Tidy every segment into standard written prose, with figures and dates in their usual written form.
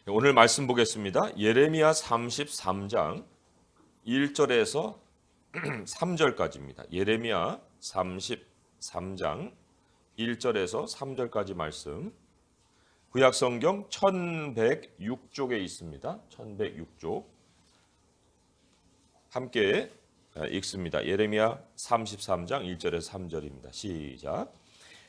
오늘 말씀 보겠습니다. 예레미야 33장 1절에서 3절까지입니다. 예레미야 33장 1절에서 3절까지 말씀. 구약성경 1106쪽에 있습니다. 1106쪽. 함께 읽습니다. 예레미야 33장 1절에서 3절입니다. 시작.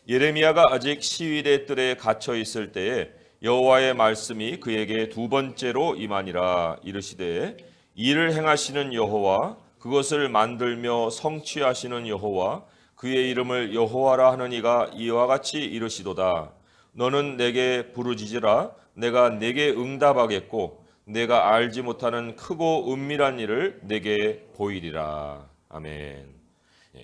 예레미야가 아직 시위대 뜰에 갇혀 있을 때에 여호와의 말씀이 그에게 두 번째로 임하니라. 이르시되 이를 행하시는 여호와, 그것을 만들며 성취하시는 여호와, 그의 이름을 여호와라 하는 이가 이와 같이 이르시도다. 너는 내게 부르짖으라. 내가 내게 응답하겠고 내가 알지 못하는 크고 은밀한 일을 내게 보이리라. 아멘.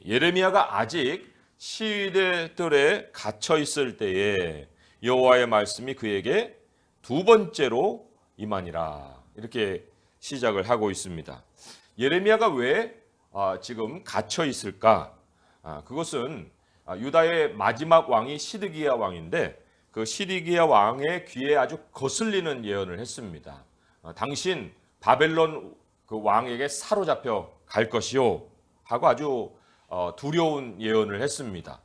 예레미야가 아직 시위대 뜰에 갇혀 있을 때에 여호와의 말씀이 그에게 두 번째로 임하니라. 이렇게 시작을 하고 있습니다. 예레미야가 왜 지금 갇혀 있을까? 그것은 유다의 마지막 왕이 시드기야 왕인데 그 시드기야 왕의 귀에 아주 거슬리는 예언을 했습니다. 당신 바벨론 그 왕에게 사로잡혀 갈 것이요 하고 아주 두려운 예언을 했습니다.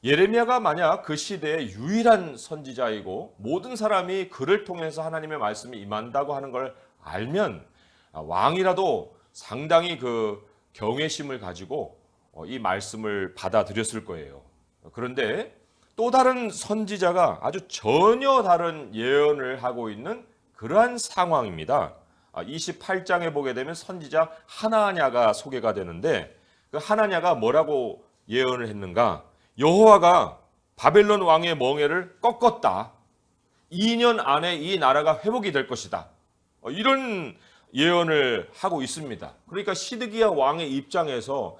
예레미야가 만약 그 시대의 유일한 선지자이고 모든 사람이 그를 통해서 하나님의 말씀이 임한다고 하는 걸 알면 왕이라도 상당히 그 경외심을 가지고 이 말씀을 받아들였을 거예요. 그런데 또 다른 선지자가 아주 전혀 다른 예언을 하고 있는 그러한 상황입니다. 28장에 보게 되면 선지자 하나냐가 소개가 되는데 그 하나냐가 뭐라고 예언을 했는가? 여호와가 바벨론 왕의 멍에를 꺾었다. 2년 안에 이 나라가 회복이 될 것이다. 이런 예언을 하고 있습니다. 그러니까 시드기야 왕의 입장에서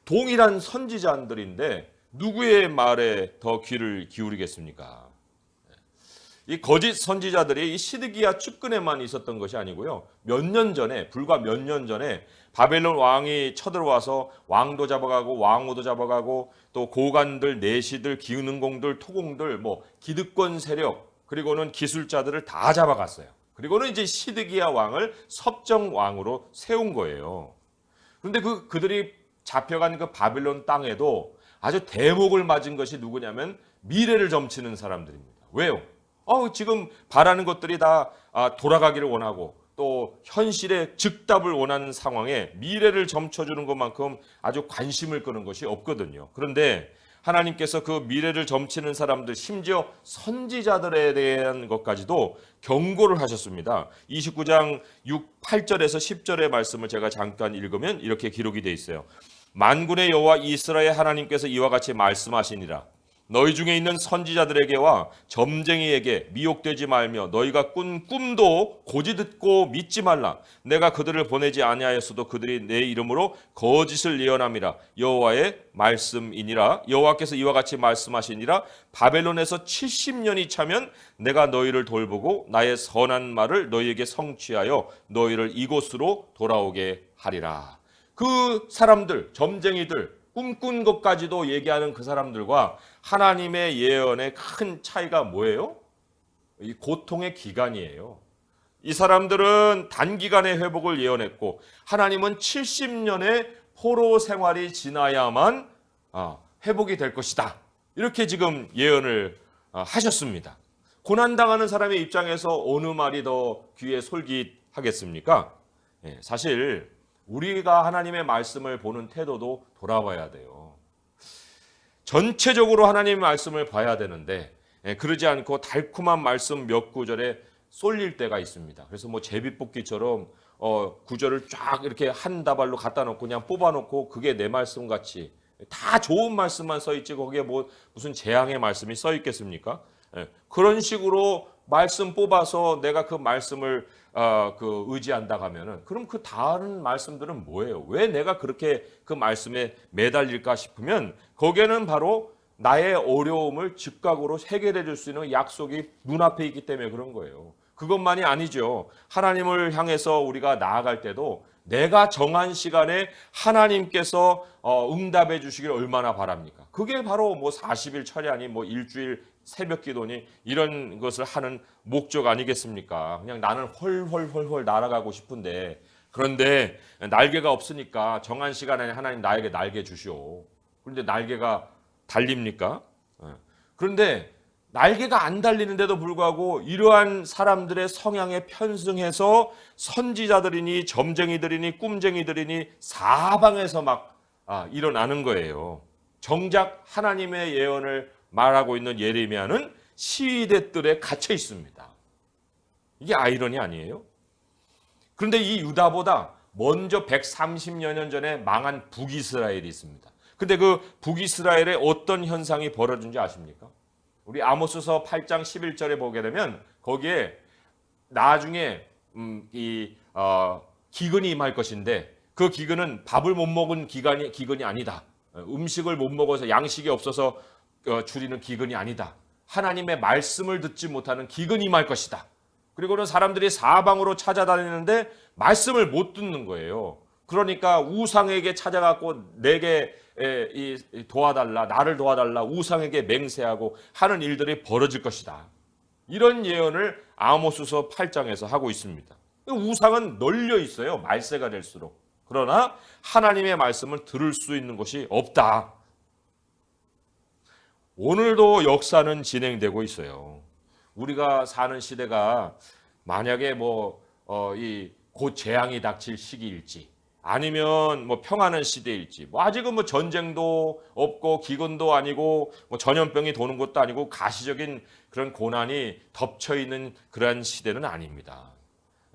동일한 선지자들인데 누구의 말에 더 귀를 기울이겠습니까? 이 거짓 선지자들이 이 시드기야 측근에만 있었던 것이 아니고요. 불과 몇 년 전에 바벨론 왕이 쳐들어와서 왕도 잡아가고 왕후도 잡아가고 또 고관들, 내시들, 기능공들, 토공들, 뭐 기득권 세력, 그리고는 기술자들을 다 잡아갔어요. 그리고는 이제 시드기야 왕을 섭정 왕으로 세운 거예요. 그런데 그들이 잡혀간 그 바벨론 땅에도 아주 대목을 맞은 것이 누구냐면 미래를 점치는 사람들입니다. 왜요? 지금 바라는 것들이 다 돌아가기를 원하고 또 현실의 즉답을 원하는 상황에 미래를 점쳐주는 것만큼 아주 관심을 끄는 것이 없거든요. 그런데 하나님께서 그 미래를 점치는 사람들, 심지어 선지자들에 대한 것까지도 경고를 하셨습니다. 29장 8절에서 10절의 말씀을 제가 잠깐 읽으면 이렇게 기록이 되어 있어요. 만군의 여호와 이스라엘 하나님께서 이와 같이 말씀하시니라. 너희 중에 있는 선지자들에게와 점쟁이에게 미혹되지 말며 너희가 꾼 꿈도 고지 듣고 믿지 말라. 내가 그들을 보내지 아니하였어도 그들이 내 이름으로 거짓을 예언함이라. 여호와의 말씀이니라. 여호와께서 이와 같이 말씀하시니라. 바벨론에서 70년이 차면 내가 너희를 돌보고 나의 선한 말을 너희에게 성취하여 너희를 이곳으로 돌아오게 하리라. 그 사람들, 점쟁이들, 꿈꾼 것까지도 얘기하는 그 사람들과 하나님의 예언의 큰 차이가 뭐예요? 이 고통의 기간이에요. 이 사람들은 단기간의 회복을 예언했고 하나님은 70년의 포로 생활이 지나야만 회복이 될 것이다. 이렇게 지금 예언을 하셨습니다. 고난당하는 사람의 입장에서 어느 말이 더 귀에 솔깃하겠습니까? 사실 우리가 하나님의 말씀을 보는 태도도 돌아봐야 돼요. 전체적으로 하나님의 말씀을 봐야 되는데 그러지 않고 달콤한 말씀 몇 구절에 쏠릴 때가 있습니다. 그래서 뭐 제비뽑기처럼 구절을 쫙 이렇게 한 다발로 갖다 놓고 그냥 뽑아놓고 그게 내 말씀 같이 다 좋은 말씀만 써 있지 거기에 뭐 무슨 재앙의 말씀이 써 있겠습니까? 그런 식으로 말씀 뽑아서 내가 그 말씀을 의지한다 하면은 그럼 그 다른 말씀들은 뭐예요? 왜 내가 그렇게 그 말씀에 매달릴까 싶으면 거기에는 바로 나의 어려움을 즉각으로 해결해 줄 수 있는 약속이 눈앞에 있기 때문에 그런 거예요. 그것만이 아니죠. 하나님을 향해서 우리가 나아갈 때도 내가 정한 시간에 하나님께서 응답해 주시길 얼마나 바랍니까? 그게 바로 뭐 40일 철야니 뭐 일주일 새벽 기도니 이런 것을 하는 목적 아니겠습니까? 그냥 나는 훨훨훨훨 날아가고 싶은데 그런데 날개가 없으니까 정한 시간에 하나님 나에게 날개 주시오. 그런데 날개가 달립니까? 그런데 날개가 안 달리는데도 불구하고 이러한 사람들의 성향에 편승해서 선지자들이니 점쟁이들이니 꿈쟁이들이니 사방에서 막 일어나는 거예요. 정작 하나님의 예언을 말하고 있는 예레미야는 시위대 뜰에 갇혀 있습니다. 이게 아이러니 아니에요? 그런데 이 유다보다 먼저 130여 년 전에 망한 북이스라엘이 있습니다. 근데 그 북이스라엘에 어떤 현상이 벌어진지 아십니까? 우리 아모스서 8장 11절에 보게 되면 거기에 나중에 기근이 임할 것인데 그 기근은 밥을 못 먹은 기근이 아니다. 음식을 못 먹어서 양식이 없어서 줄이는 기근이 아니다. 하나님의 말씀을 듣지 못하는 기근이 임할 것이다. 그리고는 사람들이 사방으로 찾아다니는데 말씀을 못 듣는 거예요. 그러니까 우상에게 찾아가고 내게 도와달라, 나를 도와달라, 우상에게 맹세하고 하는 일들이 벌어질 것이다. 이런 예언을 아모스서 8장에서 하고 있습니다. 우상은 널려 있어요. 말세가 될수록. 그러나 하나님의 말씀을 들을 수 있는 곳이 없다. 오늘도 역사는 진행되고 있어요. 우리가 사는 시대가 만약에 곧 재앙이 닥칠 시기일지 아니면 평안한 시대일지 아직은 전쟁도 없고 기근도 아니고 전염병이 도는 것도 아니고 가시적인 그런 고난이 덮쳐 있는 그런 시대는 아닙니다.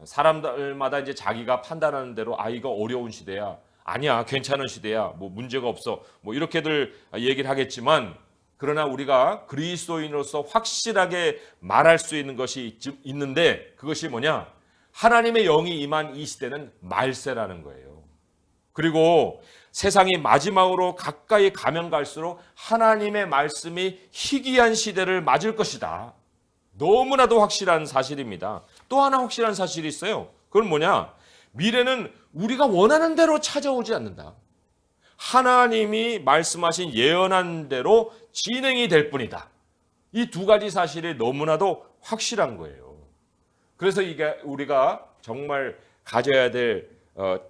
사람들마다 이제 자기가 판단하는 대로 이거 어려운 시대야, 아니야 괜찮은 시대야, 문제가 없어 이렇게들 얘기를 하겠지만 그러나 우리가 그리스도인으로서 확실하게 말할 수 있는 것이 있는데 그것이 뭐냐? 하나님의 영이 임한 이 시대는 말세라는 거예요. 그리고 세상이 마지막으로 가까이 가면 갈수록 하나님의 말씀이 희귀한 시대를 맞을 것이다. 너무나도 확실한 사실입니다. 또 하나 확실한 사실이 있어요. 그건 뭐냐? 미래는 우리가 원하는 대로 찾아오지 않는다. 하나님이 말씀하신 예언한 대로 진행이 될 뿐이다. 이 두 가지 사실이 너무나도 확실한 거예요. 그래서 이게 우리가 정말 가져야 될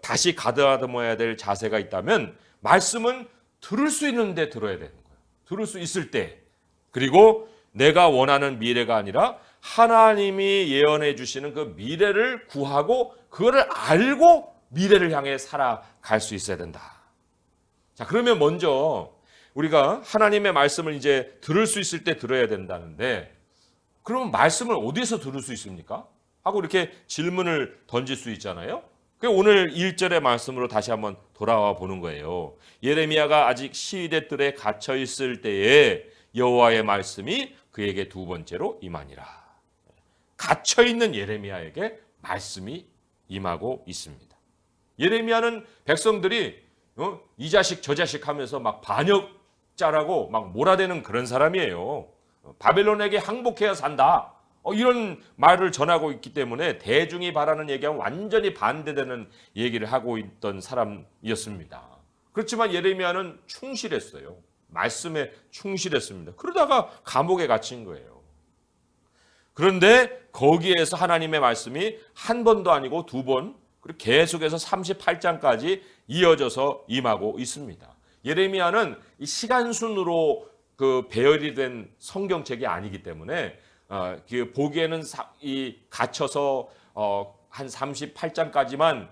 다시 가다듬어야 될 자세가 있다면 말씀은 들을 수 있는데 들어야 되는 거예요. 들을 수 있을 때. 그리고 내가 원하는 미래가 아니라 하나님이 예언해 주시는 그 미래를 구하고 그거를 알고 미래를 향해 살아갈 수 있어야 된다. 자, 그러면 먼저 우리가 하나님의 말씀을 이제 들을 수 있을 때 들어야 된다는데 그러면 말씀을 어디에서 들을 수 있습니까? 하고 이렇게 질문을 던질 수 있잖아요. 오늘 1절의 말씀으로 다시 한번 돌아와 보는 거예요. 예레미야가 아직 시위대 뜰에 갇혀 있을 때에 여호와의 말씀이 그에게 두 번째로 임하니라. 갇혀 있는 예레미야에게 말씀이 임하고 있습니다. 예레미야는 백성들이 이 자식 저 자식 하면서 막 반역자라고 막 몰아대는 그런 사람이에요. 바벨론에게 항복해야 산다. 이런 말을 전하고 있기 때문에 대중이 바라는 얘기와 완전히 반대되는 얘기를 하고 있던 사람이었습니다. 그렇지만 예레미야는 충실했어요. 말씀에 충실했습니다. 그러다가 감옥에 갇힌 거예요. 그런데 거기에서 하나님의 말씀이 한 번도 아니고 두 번, 그리고 계속해서 38장까지 이어져서 임하고 있습니다. 예레미야는 이 시간순으로 배열이 된 성경책이 아니기 때문에 보기에는 갇혀서 한 38장까지만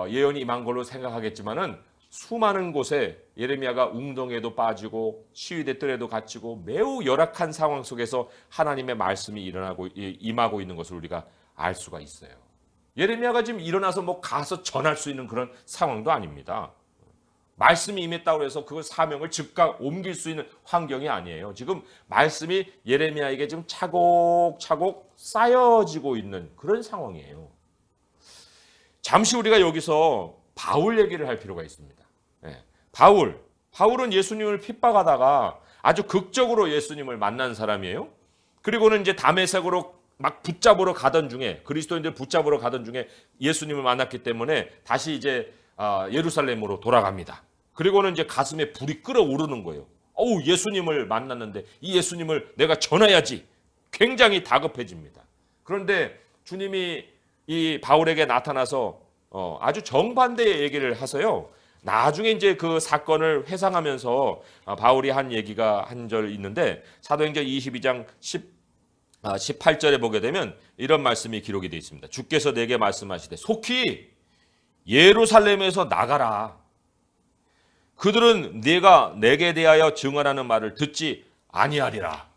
예언이 임한 걸로 생각하겠지만은 수많은 곳에 예레미야가 웅덩이에도 빠지고 시위대 뜰에도 갇히고 매우 열악한 상황 속에서 하나님의 말씀이 임하고 있는 것을 우리가 알 수가 있어요. 예레미야가 지금 일어나서 가서 전할 수 있는 그런 상황도 아닙니다. 말씀이 임했다고 해서 그걸 사명을 즉각 옮길 수 있는 환경이 아니에요. 지금 말씀이 예레미야에게 지금 차곡차곡 쌓여지고 있는 그런 상황이에요. 잠시 우리가 여기서 바울 얘기를 할 필요가 있습니다. 바울은 예수님을 핍박하다가 아주 극적으로 예수님을 만난 사람이에요. 그리고는 이제 다메섹으로 막 붙잡으러 가던 중에 그리스도인들 붙잡으러 가던 중에 예수님을 만났기 때문에 다시 이제 예루살렘으로 돌아갑니다. 그리고는 이제 가슴에 불이 끓어오르는 거예요. 예수님을 만났는데 이 예수님을 내가 전해야지. 굉장히 다급해집니다. 그런데 주님이 이 바울에게 나타나서 아주 정반대의 얘기를 하세요. 나중에 이제 그 사건을 회상하면서 바울이 한 얘기가 한 절 있는데 사도행전 22장 18절에 보게 되면 이런 말씀이 기록이 되어 있습니다. 주께서 내게 말씀하시되 속히 예루살렘에서 나가라. 그들은 네가 내게 대하여 증언하는 말을 듣지 아니하리라.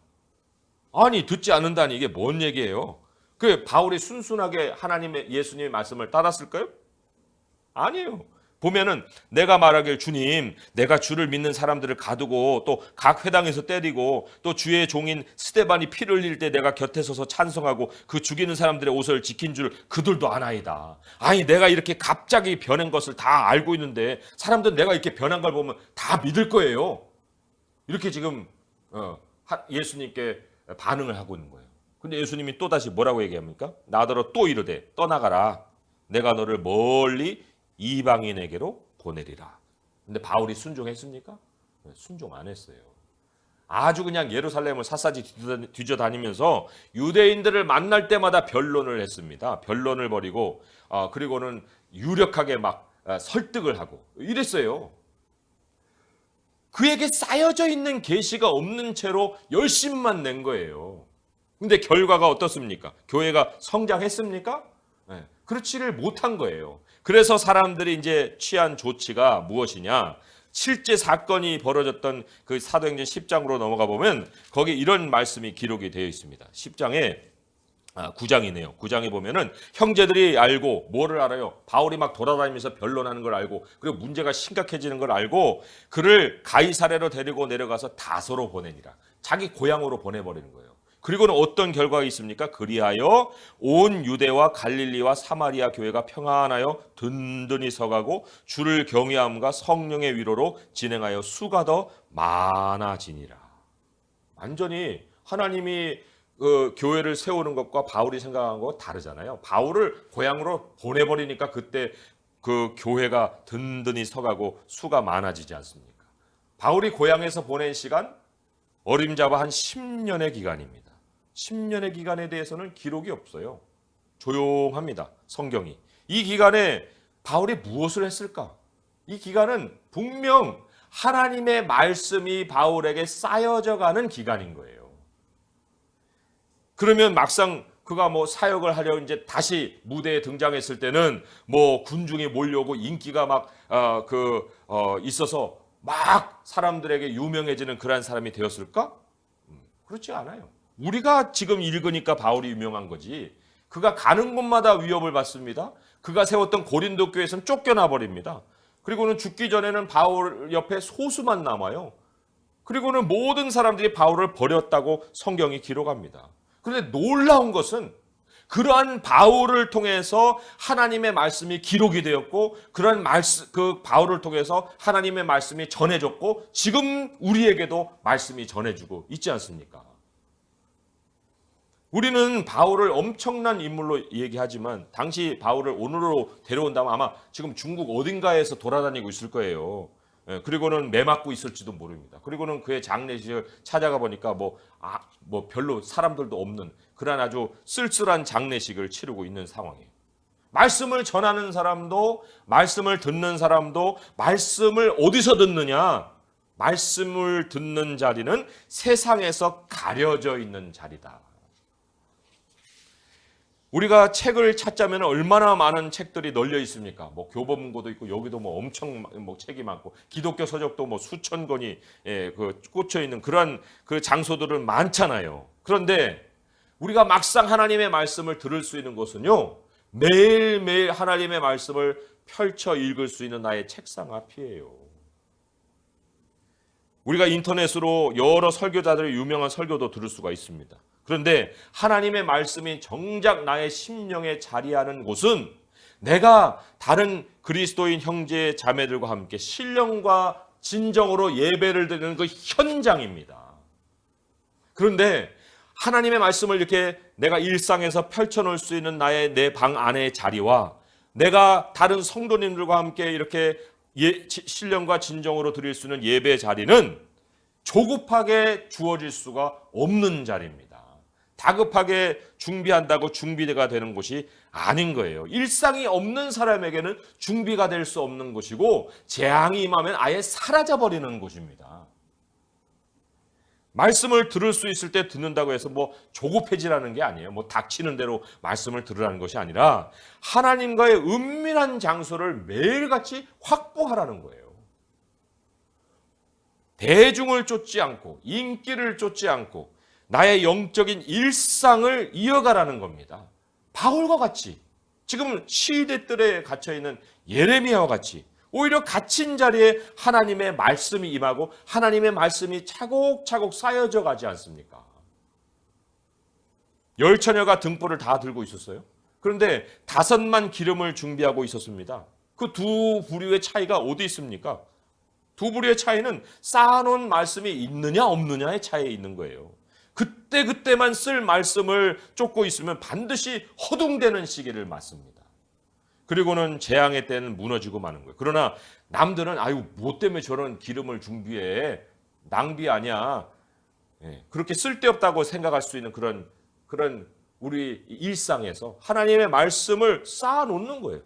아니 듣지 않는다니 이게 뭔 얘기예요? 그 바울이 순순하게 하나님의 예수님의 말씀을 따랐을까요? 아니에요. 보면은 내가 말하길 주님 내가 주를 믿는 사람들을 가두고 또 각 회당에서 때리고 또 주의 종인 스데반이 피를 흘릴 때 내가 곁에 서서 찬송하고 그 죽이는 사람들의 옷을 지킨 줄 그들도 아나이다. 아니 내가 이렇게 갑자기 변한 것을 다 알고 있는데 사람들은 내가 이렇게 변한 걸 보면 다 믿을 거예요. 이렇게 지금 예수님께 반응을 하고 있는 거예요. 근데 예수님이 또다시 뭐라고 얘기합니까? 나더러 또 이르되 떠나가라. 내가 너를 멀리 이방인에게로 보내리라. 근데 바울이 순종했습니까? 순종 안 했어요. 아주 그냥 예루살렘을 샅샅이 뒤져다니면서 유대인들을 만날 때마다 변론을 했습니다. 변론을 벌이고 그리고는 유력하게 막 설득을 하고 이랬어요. 그에게 쌓여져 있는 계시가 없는 채로 열심만 낸 거예요. 근데 결과가 어떻습니까? 교회가 성장했습니까? 네, 그렇지를 못한 거예요. 그래서 사람들이 이제 취한 조치가 무엇이냐? 실제 사건이 벌어졌던 그 사도행전 10장으로 넘어가 보면 거기 이런 말씀이 기록이 되어 있습니다. 10장에 9장이네요. 9장에 보면은 형제들이 알고 뭐를 알아요? 바울이 막 돌아다니면서 변론하는 걸 알고 그리고 문제가 심각해지는 걸 알고 그를 가이사랴로 데리고 내려가서 다소로 보내니라. 자기 고향으로 보내버리는 거예요. 그리고는 어떤 결과가 있습니까? 그리하여 온 유대와 갈릴리와 사마리아 교회가 평안하여 든든히 서가고 주를 경외함과 성령의 위로로 진행하여 수가 더 많아지니라. 완전히 하나님이 교회를 세우는 것과 바울이 생각한 거 다르잖아요. 바울을 고향으로 보내버리니까 그때 그 교회가 든든히 서가고 수가 많아지지 않습니까? 바울이 고향에서 보낸 시간 어림잡아 한 10년의 기간입니다. 10년의 기간에 대해서는 기록이 없어요. 조용합니다. 성경이. 이 기간에 바울이 무엇을 했을까? 이 기간은 분명 하나님의 말씀이 바울에게 쌓여져 가는 기간인 거예요. 그러면 막상 그가 뭐 사역을 하려 이제 다시 무대에 등장했을 때는 뭐 군중이 몰려오고 인기가 막 있어서 막 사람들에게 유명해지는 그러한 사람이 되었을까? 그렇지 않아요. 우리가 지금 읽으니까 바울이 유명한 거지. 그가 가는 곳마다 위협을 받습니다. 그가 세웠던 고린도 교회에서는 쫓겨나 버립니다. 그리고는 죽기 전에는 바울 옆에 소수만 남아요. 그리고는 모든 사람들이 바울을 버렸다고 성경이 기록합니다. 그런데 놀라운 것은 그러한 바울을 통해서 하나님의 말씀이 기록이 되었고 그러한 그 바울을 통해서 하나님의 말씀이 전해졌고 지금 우리에게도 말씀이 전해주고 있지 않습니까? 우리는 바울을 엄청난 인물로 얘기하지만 당시 바울을 오늘로 데려온다면 아마 지금 중국 어딘가에서 돌아다니고 있을 거예요. 그리고는 매 맞고 있을지도 모릅니다. 그리고는 그의 장례식을 찾아가 보니까 뭐 별로 사람들도 없는 그런 아주 쓸쓸한 장례식을 치르고 있는 상황이에요. 말씀을 전하는 사람도 말씀을 듣는 사람도 말씀을 어디서 듣느냐? 말씀을 듣는 자리는 세상에서 가려져 있는 자리다. 우리가 책을 찾자면 얼마나 많은 책들이 널려 있습니까? 뭐 교보문고도 있고 여기도 뭐 엄청 뭐 책이 많고 기독교 서적도 뭐 수천 권이 꽂혀 있는 그러한 그 장소들은 많잖아요. 그런데 우리가 막상 하나님의 말씀을 들을 수 있는 곳은요. 매일매일 하나님의 말씀을 펼쳐 읽을 수 있는 나의 책상 앞이에요. 우리가 인터넷으로 여러 설교자들의 유명한 설교도 들을 수가 있습니다. 그런데 하나님의 말씀이 정작 나의 심령에 자리하는 곳은 내가 다른 그리스도인 형제 자매들과 함께 신령과 진정으로 예배를 드리는 그 현장입니다. 그런데 하나님의 말씀을 이렇게 내가 일상에서 펼쳐놓을 수 있는 내 방 안의 자리와 내가 다른 성도님들과 함께 이렇게 신령과 진정으로 드릴 수 있는 예배 자리는 조급하게 주어질 수가 없는 자리입니다. 다급하게 준비한다고 준비가 되는 곳이 아닌 거예요. 일상이 없는 사람에게는 준비가 될 수 없는 곳이고 재앙이 임하면 아예 사라져버리는 곳입니다. 말씀을 들을 수 있을 때 듣는다고 해서 뭐 조급해지라는 게 아니에요. 뭐 닥치는 대로 말씀을 들으라는 것이 아니라 하나님과의 은밀한 장소를 매일같이 확보하라는 거예요. 대중을 쫓지 않고 인기를 쫓지 않고 나의 영적인 일상을 이어가라는 겁니다. 바울과 같이 지금 시대들에 갇혀있는 예레미야와 같이 오히려 갇힌 자리에 하나님의 말씀이 임하고 하나님의 말씀이 차곡차곡 쌓여져 가지 않습니까? 열 처녀가 등불을 다 들고 있었어요. 그런데 5만 기름을 준비하고 있었습니다. 그 두 부류의 차이가 어디 있습니까? 두 부류의 차이는 쌓아놓은 말씀이 있느냐 없느냐의 차이에 있는 거예요. 그때그때만 쓸 말씀을 쫓고 있으면 반드시 허둥대는 시기를 맞습니다. 그리고는 재앙의 때는 무너지고 마는 거예요. 그러나 남들은 아유 뭐 때문에 저런 기름을 준비해? 낭비 아니야. 그렇게 쓸데없다고 생각할 수 있는 그런 우리 일상에서 하나님의 말씀을 쌓아놓는 거예요.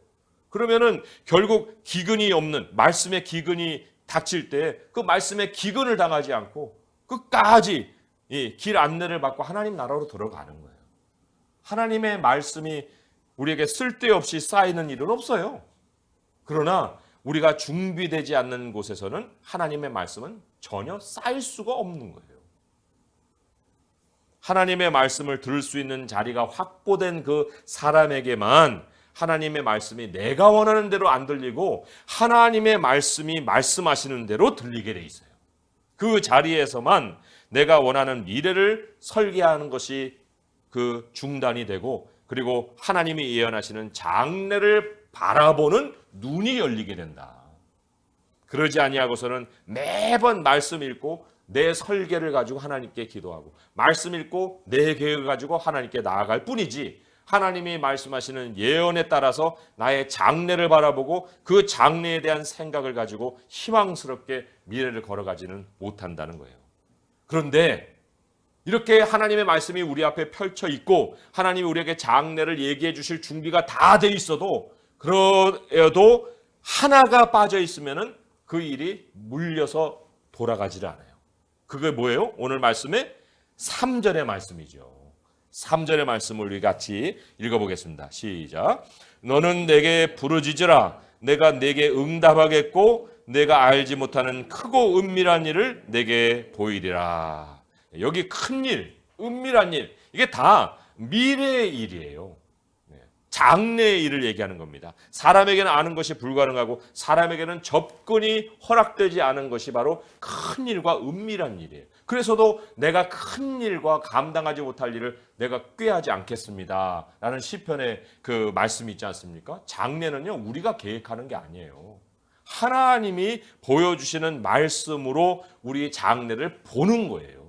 그러면은 결국 기근이 없는 말씀의 기근이 닥칠 때 그 말씀의 기근을 당하지 않고 끝까지 길 안내를 받고 하나님 나라로 들어가는 거예요. 하나님의 말씀이 우리에게 쓸데없이 쌓이는 일은 없어요. 그러나 우리가 준비되지 않는 곳에서는 하나님의 말씀은 전혀 쌓일 수가 없는 거예요. 하나님의 말씀을 들을 수 있는 자리가 확보된 그 사람에게만 하나님의 말씀이 내가 원하는 대로 안 들리고 하나님의 말씀이 말씀하시는 대로 들리게 돼 있어요. 그 자리에서만 내가 원하는 미래를 설계하는 것이 그 중단이 되고 그리고 하나님이 예언하시는 장래를 바라보는 눈이 열리게 된다. 그러지 아니하고서는 매번 말씀 읽고 내 설계를 가지고 하나님께 기도하고 말씀 읽고 내 계획을 가지고 하나님께 나아갈 뿐이지 하나님이 말씀하시는 예언에 따라서 나의 장래를 바라보고 그 장래에 대한 생각을 가지고 희망스럽게 미래를 걸어가지는 못한다는 거예요. 그런데 이렇게 하나님의 말씀이 우리 앞에 펼쳐 있고 하나님이 우리에게 장래를 얘기해 주실 준비가 다 돼 있어도 그래도 하나가 빠져 있으면은 그 일이 물려서 돌아가지를 않아요. 그게 뭐예요? 오늘 말씀의 3절의 말씀이죠. 3절의 말씀을 우리 같이 읽어보겠습니다. 시작. 너는 내게 부르짖으라. 내가 내게 응답하겠고 내가 알지 못하는 크고 은밀한 일을 내게 보이리라. 여기 큰 일, 은밀한 일, 이게 다 미래의 일이에요. 장래의 일을 얘기하는 겁니다. 사람에게는 아는 것이 불가능하고 사람에게는 접근이 허락되지 않은 것이 바로 큰 일과 은밀한 일이에요. 그래서도 내가 큰 일과 감당하지 못할 일을 내가 꾀하지 않겠습니다. 라는 시편의 그 말씀이 있지 않습니까? 장래는요, 우리가 계획하는 게 아니에요. 하나님이 보여주시는 말씀으로 우리 장래를 보는 거예요.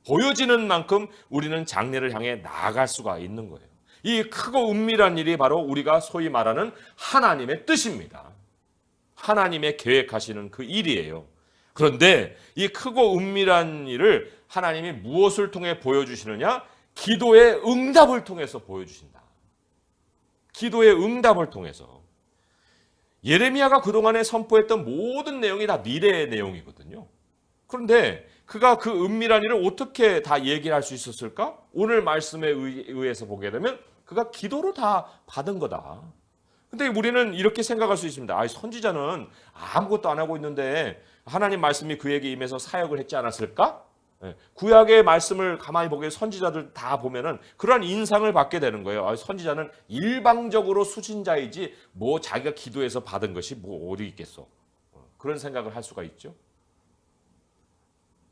보여지는 만큼 우리는 장래를 향해 나아갈 수가 있는 거예요. 이 크고 은밀한 일이 바로 우리가 소위 말하는 하나님의 뜻입니다. 하나님의 계획하시는 그 일이에요. 그런데 이 크고 은밀한 일을 하나님이 무엇을 통해 보여주시느냐? 기도의 응답을 통해서 보여주신다. 기도의 응답을 통해서. 예레미야가 그동안에 선포했던 모든 내용이 다 미래의 내용이거든요. 그런데 그가 그 은밀한 일을 어떻게 다 얘기를 할 수 있었을까? 오늘 말씀에 의해서 보게 되면 그가 기도로 다 받은 거다. 근데 우리는 이렇게 생각할 수 있습니다. 선지자는 아무것도 안 하고 있는데 하나님 말씀이 그에게 임해서 사역을 했지 않았을까? 구약의 말씀을 가만히 보게 선지자들 다 보면은 그러한 인상을 받게 되는 거예요. 선지자는 일방적으로 수신자이지 뭐 자기가 기도해서 받은 것이 뭐 어디 있겠어. 그런 생각을 할 수가 있죠.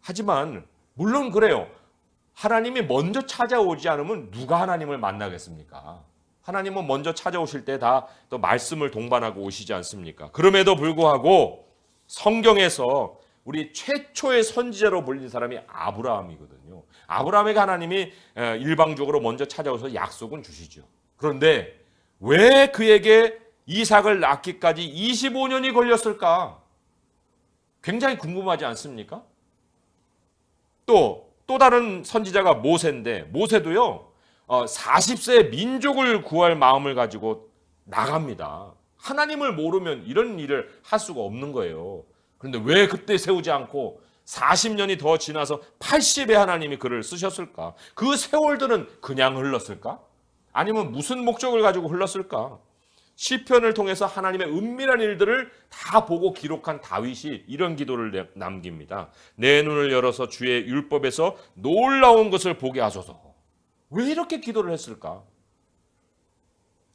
하지만 물론 그래요. 하나님이 먼저 찾아오지 않으면 누가 하나님을 만나겠습니까? 하나님은 먼저 찾아오실 때 다 또 말씀을 동반하고 오시지 않습니까? 그럼에도 불구하고 성경에서 우리 최초의 선지자로 불린 사람이 아브라함이거든요. 아브라함에게 하나님이 일방적으로 먼저 찾아오셔서 약속은 주시죠. 그런데 왜 그에게 이삭을 낳기까지 25년이 걸렸을까? 굉장히 궁금하지 않습니까? 또 다른 선지자가 모세인데 모세도요 40세 민족을 구할 마음을 가지고 나갑니다. 하나님을 모르면 이런 일을 할 수가 없는 거예요. 그런데 왜 그때 세우지 않고 40년이 더 지나서 80에 하나님이 그를 쓰셨을까? 그 세월들은 그냥 흘렀을까? 아니면 무슨 목적을 가지고 흘렀을까? 시편을 통해서 하나님의 은밀한 일들을 다 보고 기록한 다윗이 이런 기도를 남깁니다. 내 눈을 열어서 주의 율법에서 놀라운 것을 보게 하소서. 왜 이렇게 기도를 했을까?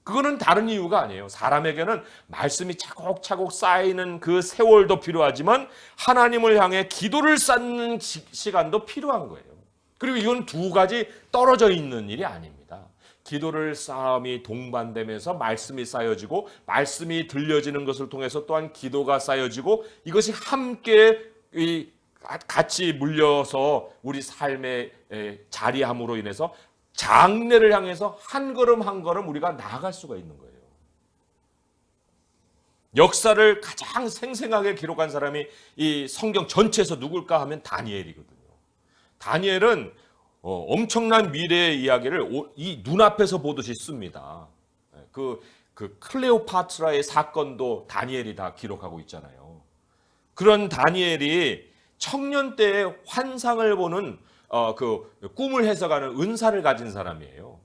그거는 다른 이유가 아니에요. 사람에게는 말씀이 차곡차곡 쌓이는 그 세월도 필요하지만 하나님을 향해 기도를 쌓는 시간도 필요한 거예요. 그리고 이건 두 가지 떨어져 있는 일이 아닙니다. 기도를 쌓음이 동반되면서 말씀이 쌓여지고 말씀이 들려지는 것을 통해서 또한 기도가 쌓여지고 이것이 함께 같이 물려서 우리 삶에 자리함으로 인해서 장래를 향해서 한 걸음 한 걸음 우리가 나아갈 수가 있는 거예요. 역사를 가장 생생하게 기록한 사람이 이 성경 전체에서 누굴까 하면 다니엘이거든요. 다니엘은 엄청난 미래의 이야기를 이 눈앞에서 보듯이 씁니다. 그 클레오파트라의 사건도 다니엘이 다 기록하고 있잖아요. 그런 다니엘이 청년 때의 환상을 보는 그 꿈을 해석하는 은사를 가진 사람이에요.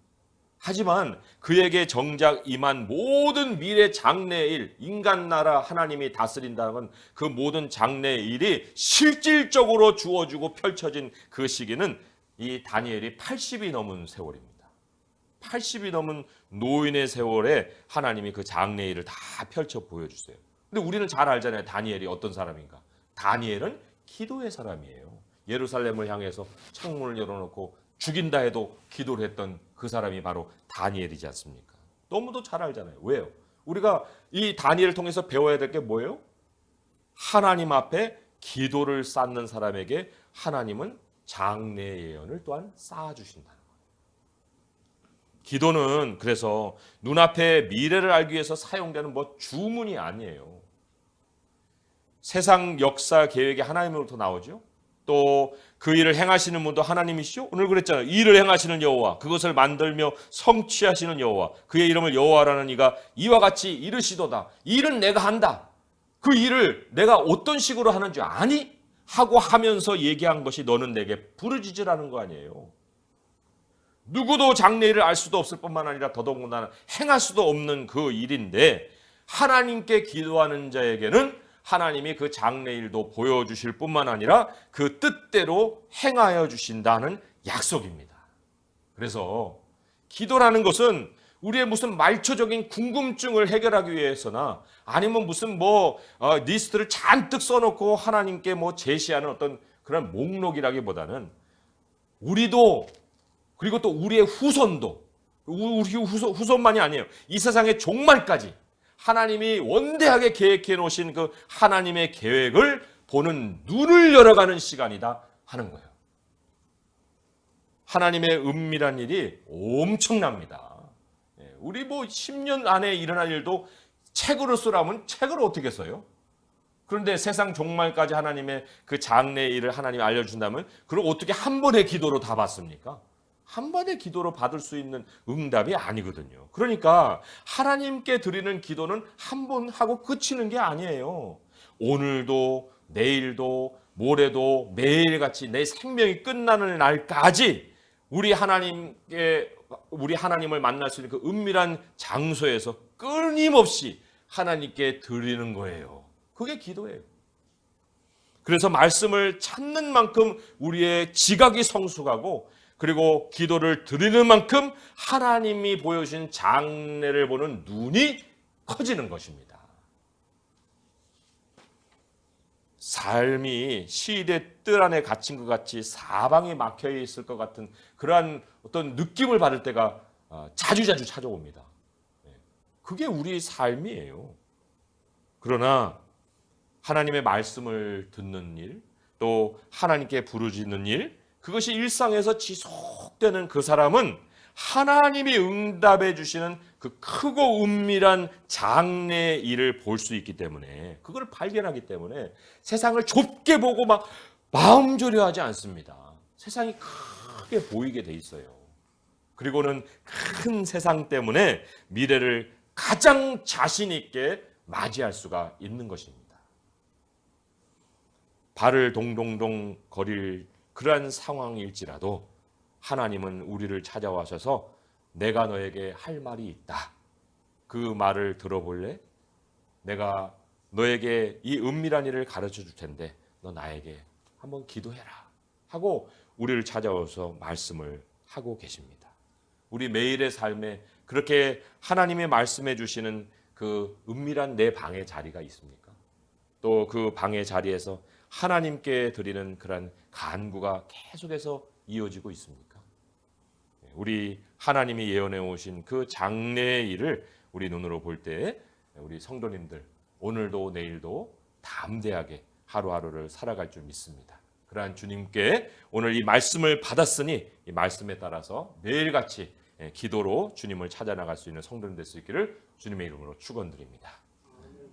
하지만 그에게 정작 임한 모든 미래 장래의 일, 인간 나라 하나님이 다스린다는 그 모든 장래의 일이 실질적으로 주어지고 펼쳐진 그 시기는 이 다니엘이 80이 넘은 세월입니다. 80이 넘은 노인의 세월에 하나님이 그 장래의 일을 다 펼쳐 보여주세요. 근데 우리는 잘 알잖아요. 다니엘이 어떤 사람인가. 다니엘은 기도의 사람이에요. 예루살렘을 향해서 창문을 열어놓고 죽인다 해도 기도를 했던 그 사람이 바로 다니엘이지 않습니까? 너무도 잘 알잖아요. 왜요? 우리가 이 다니엘을 통해서 배워야 될 게 뭐예요? 하나님 앞에 기도를 쌓는 사람에게 하나님은 장래 예언을 또한 쌓아주신다는 거예요. 기도는 그래서 눈앞에 미래를 알기 위해서 사용되는 주문이 아니에요. 세상 역사 계획이 하나님으로부터 나오죠. 또 그 일을 행하시는 분도 하나님이시죠. 오늘 그랬잖아요. 이 일을 행하시는 여호와, 그것을 만들며 성취하시는 여호와, 그의 이름을 여호와라는 이가 이와 같이 이르시도다. 이 일은 내가 한다. 그 일을 내가 어떤 식으로 하는 줄 아니? 하고 하면서 얘기한 것이 너는 내게 부르짖으라는 거 아니에요. 누구도 장래일을 알 수도 없을 뿐만 아니라 더더군다나 행할 수도 없는 그 일인데 하나님께 기도하는 자에게는 하나님이 그 장래일도 보여주실 뿐만 아니라 그 뜻대로 행하여 주신다는 약속입니다. 그래서 기도라는 것은 우리의 무슨 말초적인 궁금증을 해결하기 위해서나 아니면 무슨 리스트를 잔뜩 써놓고 하나님께 제시하는 어떤 그런 목록이라기보다는 우리도 그리고 또 우리의 후손도 우리 후손만이 아니에요. 이 세상의 종말까지 하나님이 원대하게 계획해 놓으신 그 하나님의 계획을 보는 눈을 열어가는 시간이다 하는 거예요. 하나님의 은밀한 일이 엄청납니다. 우리 10년 안에 일어날 일도 책으로 쓰라면 책을 어떻게 써요? 그런데 세상 종말까지 하나님의 그 장래의 일을 하나님이 알려준다면 그걸 어떻게 한 번의 기도로 다 받습니까? 한 번의 기도로 받을 수 있는 응답이 아니거든요. 그러니까 하나님께 드리는 기도는 한 번 하고 그치는 게 아니에요. 오늘도 내일도 모레도 매일같이 내 생명이 끝나는 날까지 우리 하나님을 만날 수 있는 그 은밀한 장소에서 끊임없이 하나님께 드리는 거예요. 그게 기도예요. 그래서 말씀을 찾는 만큼 우리의 지각이 성숙하고 그리고 기도를 드리는 만큼 하나님이 보여주신 장래를 보는 눈이 커지는 것입니다. 삶이 시대 뜰 안에 갇힌 것 같이 사방이 막혀 있을 것 같은 그러한 어떤 느낌을 받을 때가 자주자주 찾아옵니다. 그게 우리 삶이에요. 그러나 하나님의 말씀을 듣는 일, 또 하나님께 부르짖는 일, 그것이 일상에서 지속되는 그 사람은 하나님이 응답해 주시는 그 크고 은밀한 장래의 일을 볼 수 있기 때문에 그걸 발견하기 때문에 세상을 좁게 보고 막 마음 졸여하지 않습니다. 세상이 크게 보이게 돼 있어요. 그리고는 큰 세상 때문에 미래를 가장 자신 있게 맞이할 수가 있는 것입니다. 발을 동동동 거릴 그러한 상황일지라도 하나님은 우리를 찾아와셔서 내가 너에게 할 말이 있다. 그 말을 들어볼래? 내가 너에게 이 은밀한 일을 가르쳐 줄 텐데 너 나에게 한번 기도해라 하고 우리를 찾아와서 말씀을 하고 계십니다. 우리 매일의 삶에 그렇게 하나님의 말씀해 주시는 그 은밀한 내 방의 자리가 있습니까? 또 그 방의 자리에서 하나님께 드리는 그런 간구가 계속해서 이어지고 있습니까? 우리 하나님이 예언해 오신 그 장래의 일을 우리 눈으로 볼 때 우리 성도님들 오늘도 내일도 담대하게 하루하루를 살아갈 줄 믿습니다. 그러한 주님께 오늘 이 말씀을 받았으니 이 말씀에 따라서 매일같이 기도로 주님을 찾아나갈 수 있는 성도님 될 수 있기를 주님의 이름으로 축원드립니다.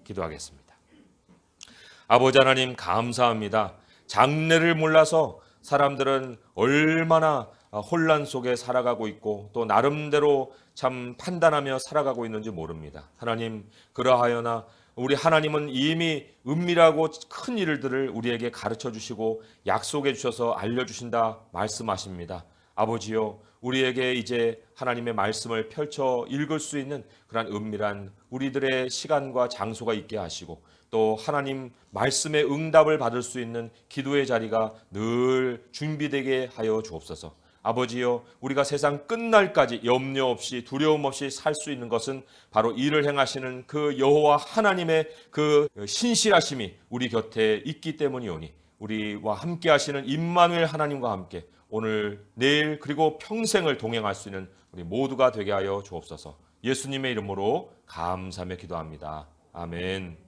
기도하겠습니다. 아버지 하나님 감사합니다. 장래를 몰라서 사람들은 얼마나 혼란 속에 살아가고 있고 또 나름대로 참 판단하며 살아가고 있는지 모릅니다. 하나님 그러하여나 우리 하나님은 이미 은밀하고 큰 일들을 우리에게 가르쳐 주시고 약속해 주셔서 알려주신다 말씀하십니다. 아버지요 우리에게 이제 하나님의 말씀을 펼쳐 읽을 수 있는 그런 은밀한 우리들의 시간과 장소가 있게 하시고 또 하나님 말씀의 응답을 받을 수 있는 기도의 자리가 늘 준비되게 하여 주옵소서. 아버지여 우리가 세상 끝날까지 염려 없이 두려움 없이 살 수 있는 것은 바로 일을 행하시는 그 여호와 하나님의 그 신실하심이 우리 곁에 있기 때문이오니 우리와 함께 하시는 임마누엘 하나님과 함께 오늘 내일 그리고 평생을 동행할 수 있는 우리 모두가 되게 하여 주옵소서. 예수님의 이름으로 감사하며 기도합니다. 아멘.